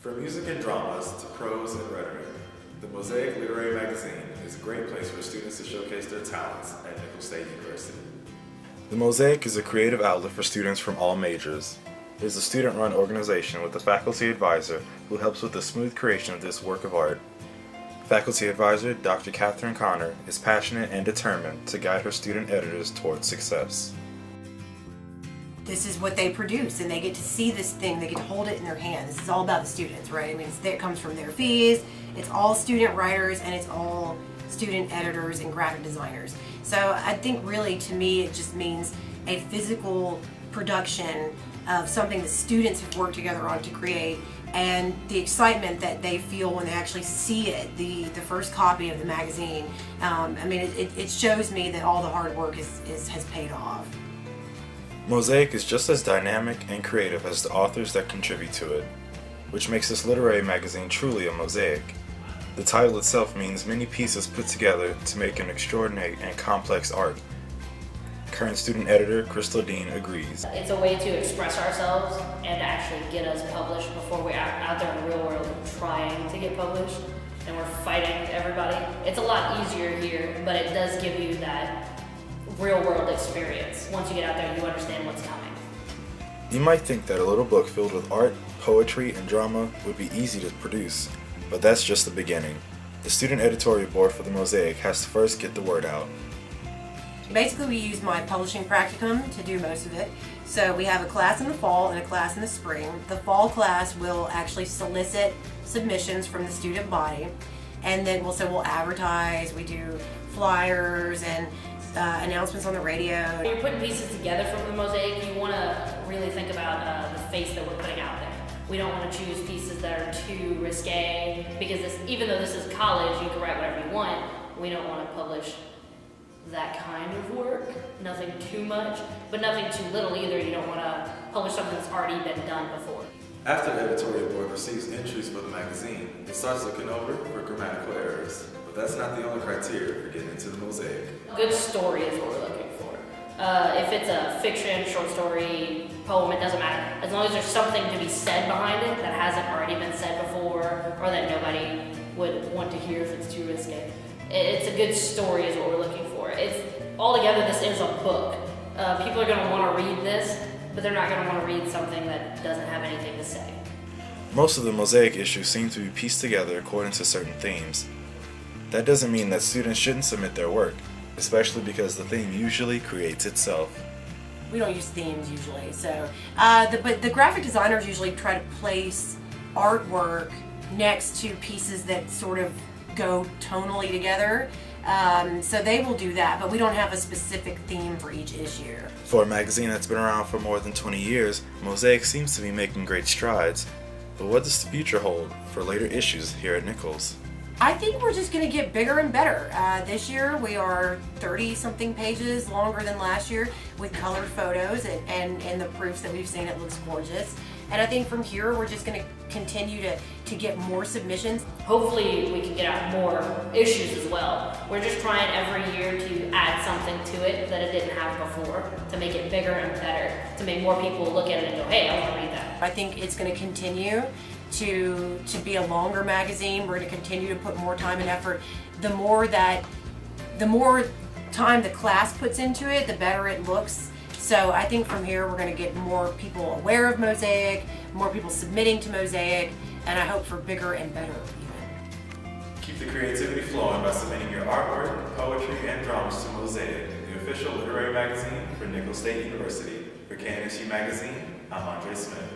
From music and dramas to prose and rhetoric, the Mosaic Literary Magazine is a great place for students to showcase their talents at Nicholls State University. The Mosaic is a creative outlet for students from all majors. It is a student-run organization with a faculty advisor who helps with the smooth creation of this work of art. Faculty advisor Dr. Catherine Connor is passionate and determined to guide her student editors towards success. This is what they produce, and they get to see this thing, they get to hold it in their hands. This is all about the students, right? I mean, it comes from their fees, it's all student writers, and it's all student editors and graphic designers. So I think really, to me, it just means a physical production of something the students have worked together on to create, and the excitement that they feel when they actually see it, the first copy of the magazine. I mean, it shows me that all the hard work has paid off. Mosaic is just as dynamic and creative as the authors that contribute to it, which makes this literary magazine truly a mosaic. The title itself means many pieces put together to make an extraordinary and complex art. Current student editor Crystal Dean agrees. It's a way to express ourselves and to actually get us published before we're out there in the real world trying to get published and we're fighting everybody. It's a lot easier here, but it does give you that real world experience. Once you get out there, you understand what's coming. You might think that a little book filled with art, poetry, and drama would be easy to produce, but that's just the beginning. The student editorial board for the Mosaic has to first get the word out. Basically, we use my publishing practicum to do most of it. So we have a class in the fall and a class in the spring. The fall class will actually solicit submissions from the student body, and then we'll advertise, we do flyers and announcements on the radio. When you're putting pieces together from the Mosaic, you want to really think about the face that we're putting out there. We don't want to choose pieces that are too risque, because even though this is college, you can write whatever you want. We don't want to publish that kind of work. Nothing too much, but nothing too little either. You don't want to publish something that's already been done before. After the editorial board receives entries for the magazine, it starts looking over for grammatical errors. But that's not the only criteria for getting into the Mosaic. A good story is what we're looking for. If it's a fiction, short story, poem, it doesn't matter. As long as there's something to be said behind it that hasn't already been said before, or that nobody would want to hear if it's too risque. It's a good story is what we're looking for. Altogether, this is a book. People are going to want to read this, but they're not going to want to read something that doesn't have anything to say. Most of the Mosaic issues seem to be pieced together according to certain themes. That doesn't mean that students shouldn't submit their work, especially because the theme usually creates itself. We don't use themes usually, so but the graphic designers usually try to place artwork next to pieces that sort of go tonally together. So they will do that, but we don't have a specific theme for each issue. For a magazine that's been around for more than 20 years, Mosaic seems to be making great strides. But what does the future hold for later issues here at Nicholls? I think we're just going to get bigger and better. This year we are 30-something pages longer than last year with colored photos and the proofs that we've seen. It looks gorgeous. And I think from here we're just going to continue to get more submissions. Hopefully we can get out more issues as well. We're just trying every year to add something to it that it didn't have before, to make it bigger and better, to make more people look at it and go, hey, I want to read that. I think it's going to continue to be a longer magazine. We're going to continue to put more time and effort. The more time the class puts into it, the better it looks. So I think from here we're going to get more people aware of Mosaic, more people submitting to Mosaic, and I hope for bigger and better even. Keep the creativity flowing by submitting your artwork, poetry, and dramas to Mosaic, the official literary magazine for Nicholls State University. For KNSU Magazine, I'm Andre Smith.